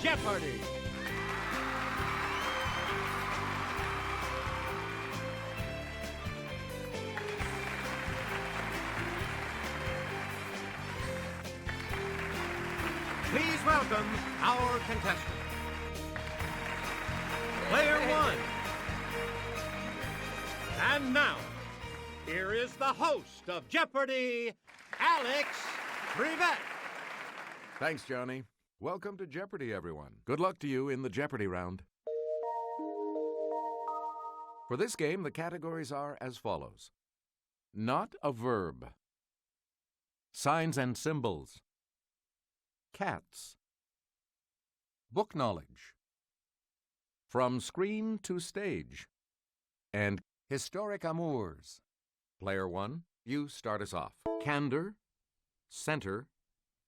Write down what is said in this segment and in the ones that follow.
Jeopardy! Please welcome our contestant. Player one. And now, here is the host of Jeopardy, Alex Brevet. Thanks, Johnny. Welcome to Jeopardy, everyone. Good luck to you in the Jeopardy round. For this game, the categories are as follows. Not a verb. Signs and symbols. Cats. Book knowledge. From screen to stage. And historic amours. Player one, you start us off. Candor, center,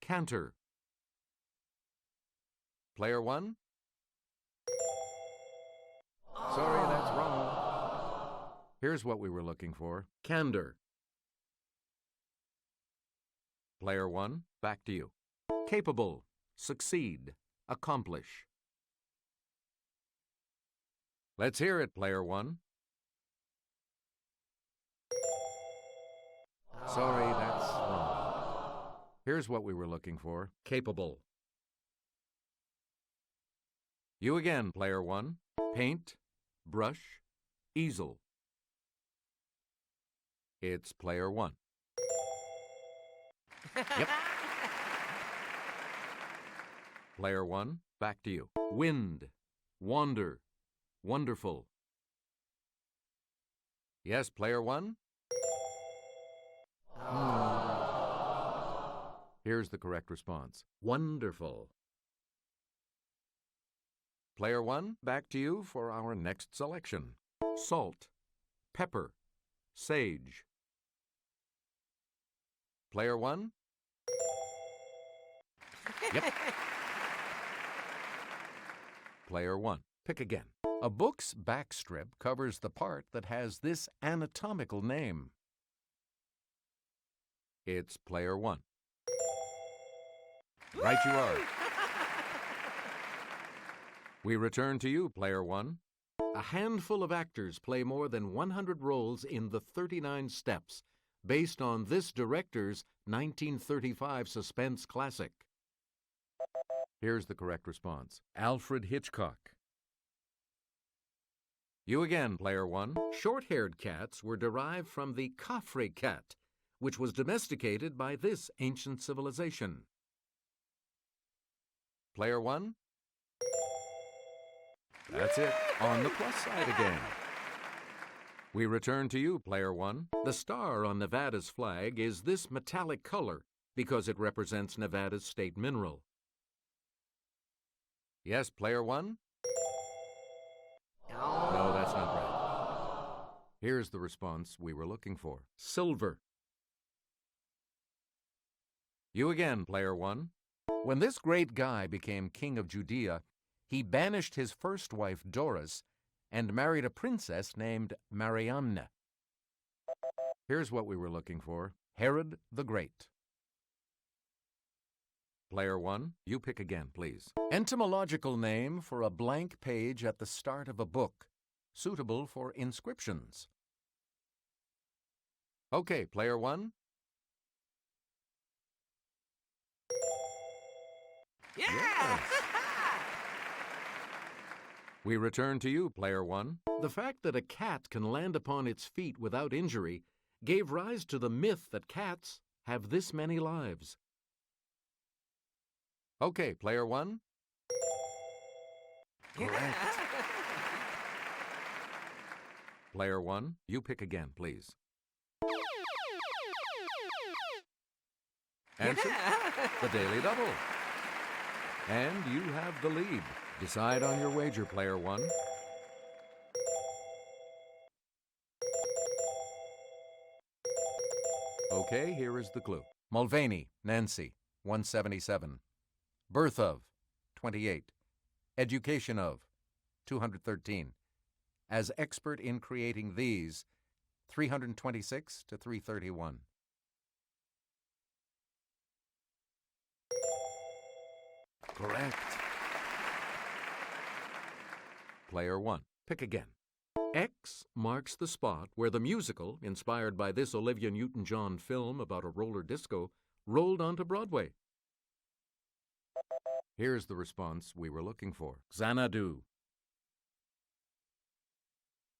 canter. Player one? Sorry, that's wrong. Here's what we were looking for. Candor. Player one, back to you. Capable, succeed, accomplish. Let's hear it, player one. Sorry, that's wrong. Here's what we were looking for. Capable. You again, player one. Paint, brush, easel. It's player one. Yep. Player one, back to you. Wind, wander, wonderful. Yes, player one? Here's the correct response. Wonderful. Player one, back to you for our next selection. Salt, pepper, sage. Player one? Yep. Player one, pick again. A book's backstrip covers the part that has this anatomical name. It's player one. Right you are. We return to you, player one. A handful of actors play more than 100 roles in The 39 Steps, based on this director's 1935 suspense classic. Here's the correct response. Alfred Hitchcock. You again, player one. Short-haired cats were derived from the Caffrey cat, which was domesticated by this ancient civilization. Player one? That's it. On the plus side again. We return to you, player one. The star on Nevada's flag is this metallic color because it represents Nevada's state mineral. Yes, player one? No, that's not right. Here's the response we were looking for. Silver. You again, player one. When this great guy became king of Judea, he banished his first wife, Doris, and married a princess named Mariamne. Here's what we were looking for. Herod the Great. Player one, you pick again, please. Etymological name for a blank page at the start of a book, suitable for inscriptions. Okay, player one. Yes! We return to you, player one. The fact that a cat can land upon its feet without injury gave rise to the myth that cats have this many lives. Okay, player one. Correct. Player one, you pick again, please. Answer, the Daily Double. And you have the lead. Decide on your wager, player one. Okay, here is the clue. Mulvaney, Nancy, 177. Birth of, 28. Education of, 213. As expert in creating these, 326 to 331. Correct. Player 1. Pick again. X marks the spot where the musical, inspired by this Olivia Newton-John film about a roller disco, rolled onto Broadway. Here's the response we were looking for. Xanadu.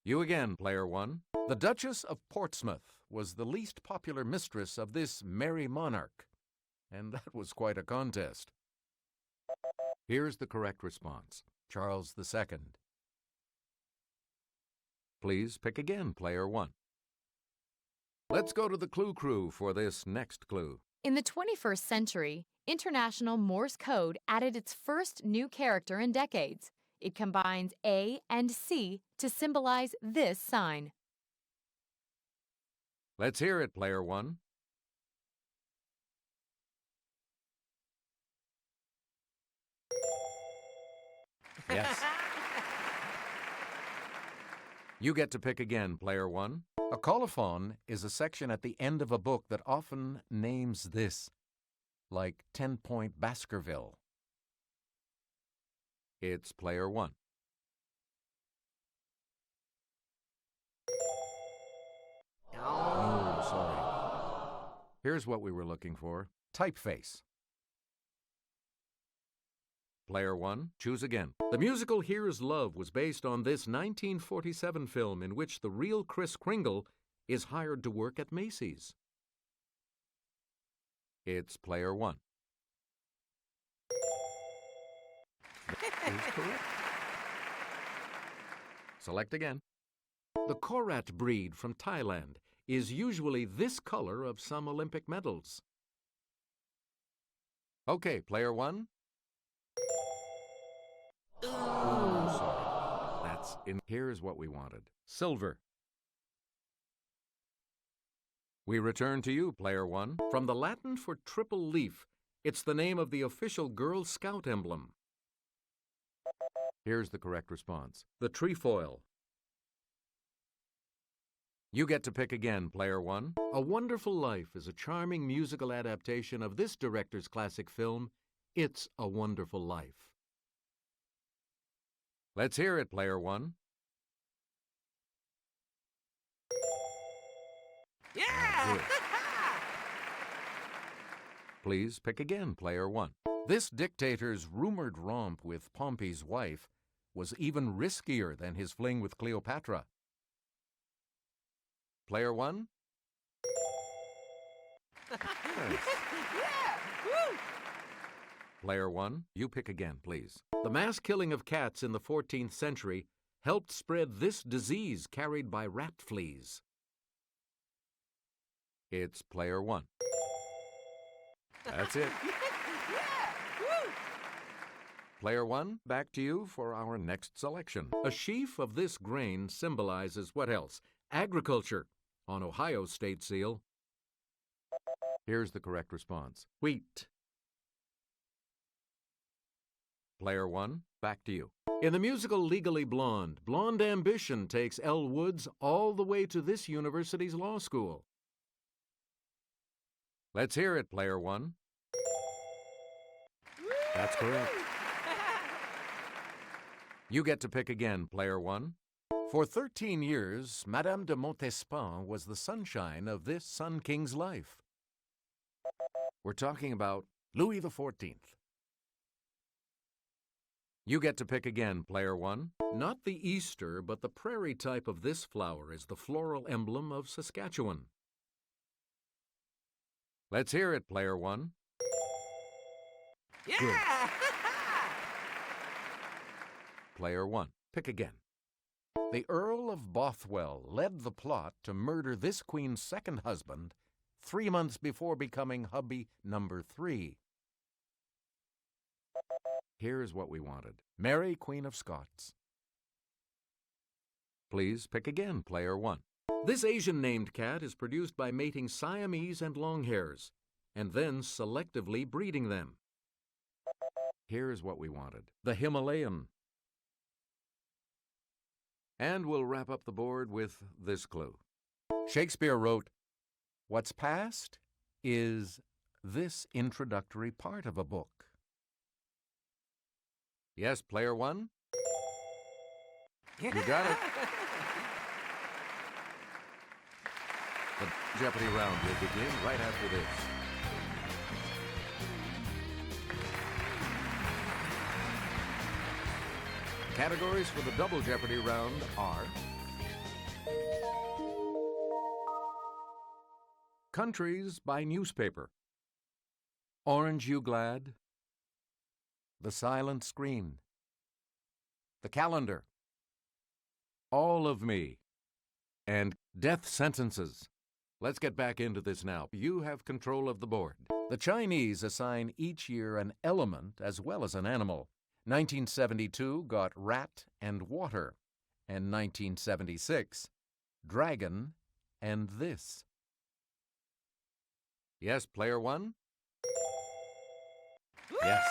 You again, Player 1. The Duchess of Portsmouth was the least popular mistress of this merry monarch, and that was quite a contest. Here's the correct response. Charles II. Please pick again, Player 1. Let's go to the Clue Crew for this next clue. In the 21st century, International Morse Code added its first new character in decades. It combines A and C to symbolize this sign. Let's hear it, Player 1. Yes. You get to pick again, Player 1. A colophon is a section at the end of a book that often names this, like 10-Point Baskerville. It's Player 1. Oh, sorry. Here's what we were looking for. Typeface. Player 1, choose again. The musical Here's Love was based on this 1947 film in which the real Kris Kringle is hired to work at Macy's. It's Player 1. That is correct. Select again. The Korat breed from Thailand is usually this color of some Olympic medals. Okay, Player 1. Oh, sorry. That's in. Here's what we wanted. Silver. We return to you, Player 1. From the Latin for triple leaf, it's the name of the official Girl Scout emblem. Here's the correct response. The trefoil. You get to pick again, Player 1. A Wonderful Life is a charming musical adaptation of this director's classic film, It's a Wonderful Life. Let's hear it, Player 1. Yeah! Good. Please pick again, Player 1. This dictator's rumored romp with Pompey's wife was even riskier than his fling with Cleopatra. Player 1? Nice. Yeah! Woo! Player 1, you pick again, please. The mass killing of cats in the 14th century helped spread this disease carried by rat fleas. It's Player 1. That's it. Yeah! Woo! Player 1, back to you for our next selection. A sheaf of this grain symbolizes what else? Agriculture on Ohio's state seal. Here's the correct response. Wheat. Player 1, back to you. In the musical Legally Blonde, blonde ambition takes Elle Woods all the way to this university's law school. Let's hear it, Player 1. That's correct. You get to pick again, Player 1. For 13 years, Madame de Montespan was the sunshine of this Sun King's life. We're talking about Louis XIV. You get to pick again, Player 1. Not the Easter, but the prairie type of this flower is the floral emblem of Saskatchewan. Let's hear it, Player 1. Yeah! Player 1, pick again. The Earl of Bothwell led the plot to murder this queen's second husband 3 months before becoming hubby number 3. Here's what we wanted. Mary, Queen of Scots. Please pick again, Player 1. This Asian-named cat is produced by mating Siamese and Longhairs, and then selectively breeding them. Here's what we wanted. The Himalayan. And we'll wrap up the board with this clue. Shakespeare wrote, "What's past is this introductory part of a book." Yes, Player 1? You got it. The Jeopardy round will begin right after this. Categories for the Double Jeopardy round are countries by newspaper, Orange You Glad, The Silent Screen, The Calendar, All of Me, and Death Sentences. Let's get back into this now. You have control of the board. The Chinese assign each year an element as well as an animal. 1972 got rat and water, and 1976, dragon and this. Yes, player one? Yes.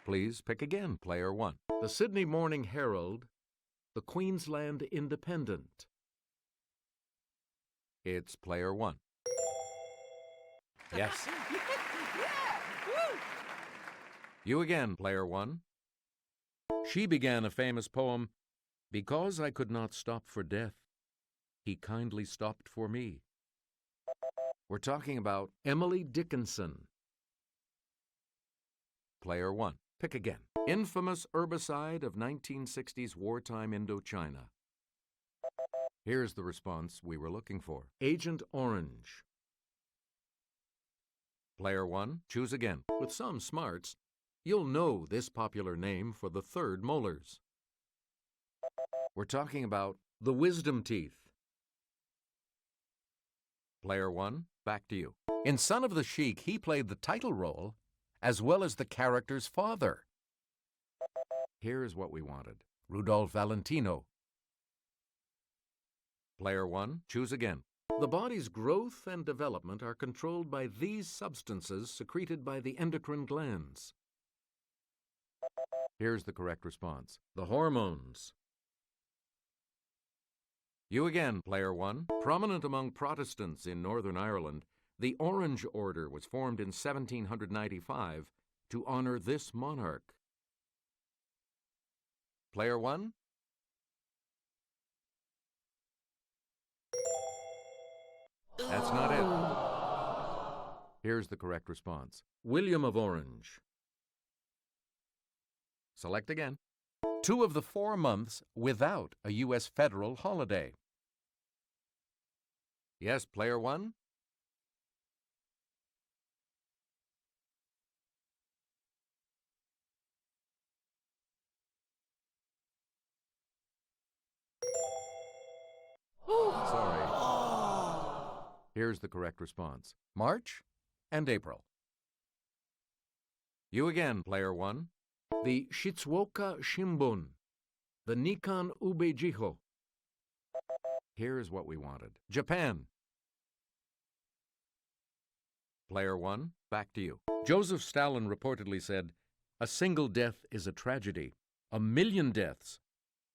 Please pick again, player one. The Sydney Morning Herald, the Queensland Independent. It's player one. Yes. You again, player one. She began a famous poem, "Because I could not stop for death, he kindly stopped for me." We're talking about Emily Dickinson. Player one. Pick again. Infamous herbicide of 1960s wartime Indochina. Here's the response we were looking for. Agent Orange. Player one. Choose again. With some smarts, you'll know this popular name for the third molars. We're talking about the wisdom teeth. Player one, back to you. In Son of the Sheik, he played the title role as well as the character's father. Here's what we wanted. Rudolph Valentino. Player one, choose again. The body's growth and development are controlled by these substances secreted by the endocrine glands. Here's the correct response. The hormones. You again, player one. Prominent among Protestants in Northern Ireland, the Orange Order was formed in 1795 to honor this monarch. Player one? That's not it. Here's the correct response. William of Orange. Select again. 2 of the 4 months without a U.S. federal holiday. Yes, player one? Sorry. Here's the correct response. March and April. You again, player one. The Shizuoka Shimbun, the Nikkan Ubejiho. Here's what we wanted. Japan. Player one, back to you. Joseph Stalin reportedly said, "A single death is a tragedy. 1,000,000 deaths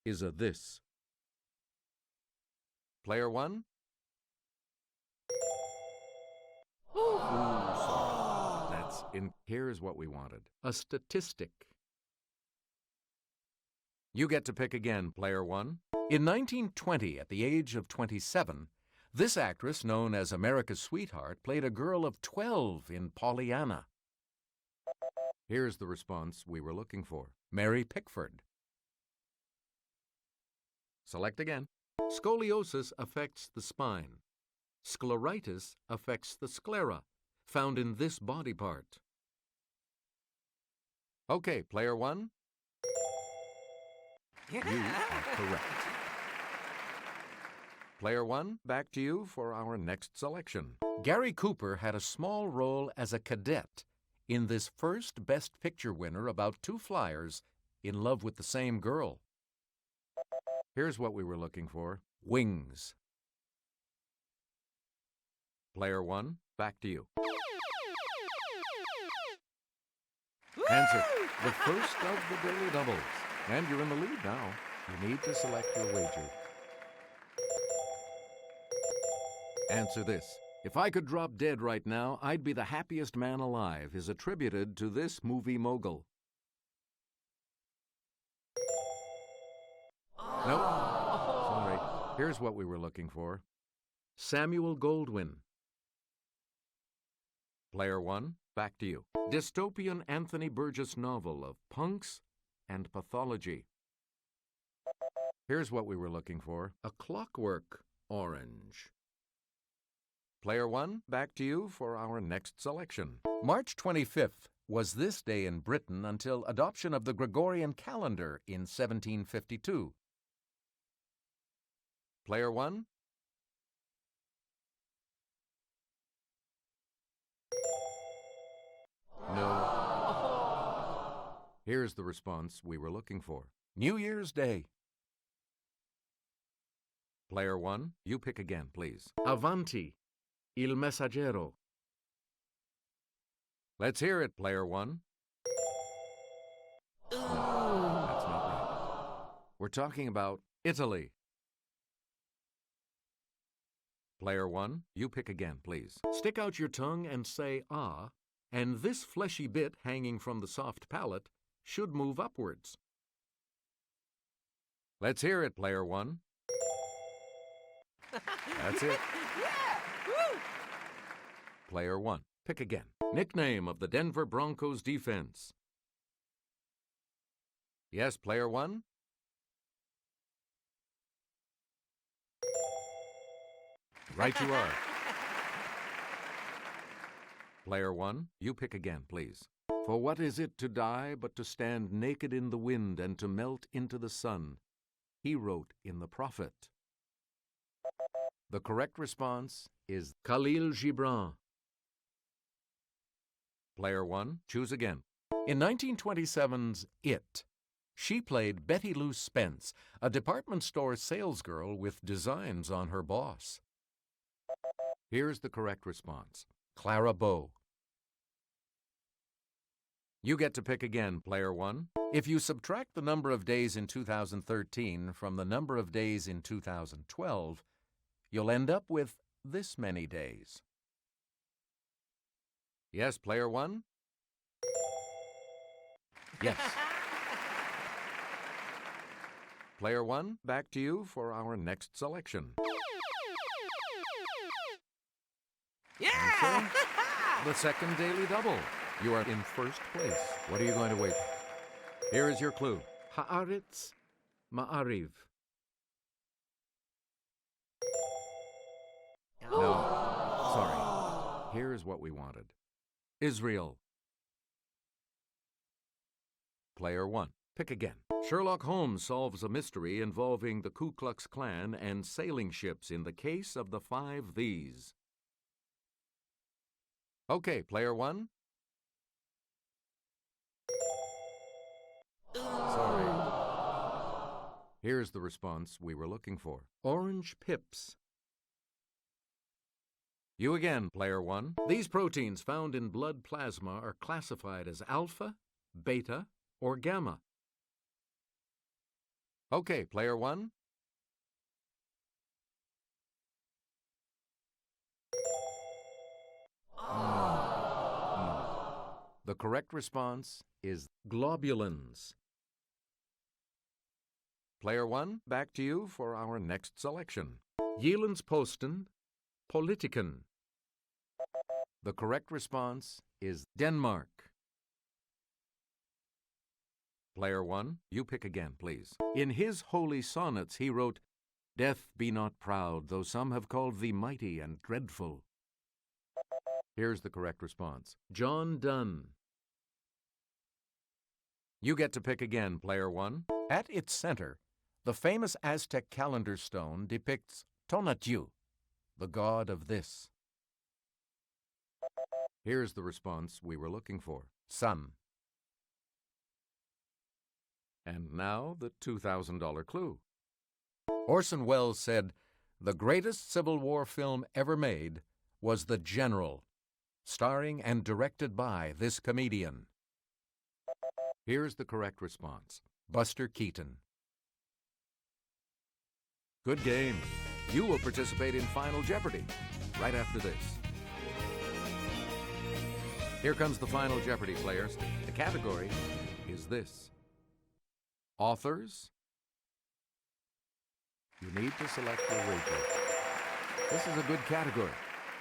is a this." Player one? Ooh, sorry. That's in. Here's what we wanted. A statistic. You get to pick again, player one. In 1920, at the age of 27, this actress, known as America's Sweetheart, played a girl of 12 in Pollyanna. Here's the response we were looking for. Mary Pickford. Select again. Scoliosis affects the spine. Scleritis affects the sclera, found in this body part. Okay, player one. You are correct. Player one, back to you for our next selection. Gary Cooper had a small role as a cadet in this first Best Picture winner about 2 flyers in love with the same girl. Here's what we were looking for. Wings. Player one, back to you. Answer. The first of the daily doubles. And you're in the lead now. You need to select your wager. Answer this. If I could drop dead right now, I'd be the happiest man alive is attributed to this movie mogul. Nope. Sorry. Here's what we were looking for. Samuel Goldwyn. Player 1, back to you. Dystopian Anthony Burgess novel of punks and pathology. Here's what we were looking for. A Clockwork Orange. Player 1, back to you for our next selection. March 25th was this day in Britain until adoption of the Gregorian calendar in 1752. Player 1? No. Here's the response we were looking for. New Year's Day. Player 1, you pick again, please. Avanti, Il Messaggero. Let's hear it, Player 1. No, that's not right. We're talking about Italy. Player 1, you pick again, please. Stick out your tongue and say ah, and this fleshy bit hanging from the soft palate should move upwards. Let's hear it, Player 1. That's it. Yeah! Woo! Player 1, pick again. Nickname of the Denver Broncos defense. Yes, Player 1? Right you are. Player 1, you pick again, please. For what is it to die but to stand naked in the wind and to melt into the sun? He wrote in the Prophet. The correct response is Khalil Gibran. Player 1, choose again. In 1927's It, she played Betty Lou Spence, a department store salesgirl with designs on her boss. Here's the correct response. Clara Bow. You get to pick again, Player 1. If you subtract the number of days in 2013 from the number of days in 2012, you'll end up with this many days. Yes, Player 1? Yes. Player 1, back to you for our next selection. Yeah! The second daily double. You are in first place. What are you going to wait? Here is your clue. Haaretz Ma'ariv. No, sorry. Here's what we wanted. Israel. Player 1, pick again. Sherlock Holmes solves a mystery involving the Ku Klux Klan and sailing ships in the case of the 5 These. Okay, Player 1. Sorry. Here's the response we were looking for. Orange Pips. You again, Player 1. These proteins found in blood plasma are classified as alpha, beta, or gamma. Okay, Player 1. The correct response is globulins. Player 1, back to you for our next selection. Jyllands-Posten, Politiken. The correct response is Denmark. Player 1, you pick again, please. In his holy sonnets he wrote, "Death be not proud, though some have called thee mighty and dreadful." Here's the correct response. John Donne. You get to pick again, Player 1. At its center, the famous Aztec calendar stone depicts Tonatiuh, the god of this. Here's the response we were looking for. Sun. And now the $2,000 clue. Orson Welles said, "The greatest Civil War film ever made was The General, starring and directed by this comedian." Here's the correct response. Buster Keaton. Good game. You will participate in Final Jeopardy right after this. Here comes the Final Jeopardy, players. The category is this: authors, You need to select your ranger. This is a good category.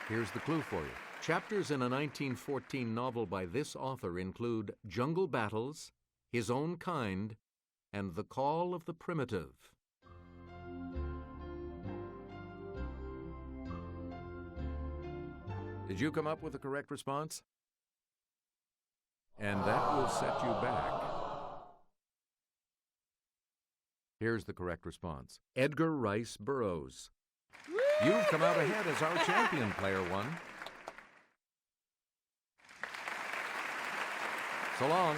Here's the clue for you. Chapters in a 1914 novel by this author include Jungle Battles, His Own Kind, and The Call of the Primitive. Did you come up with the correct response? And that will set you back. Here's the correct response. Edgar Rice Burroughs. You've come out ahead as our champion, Player One. So long.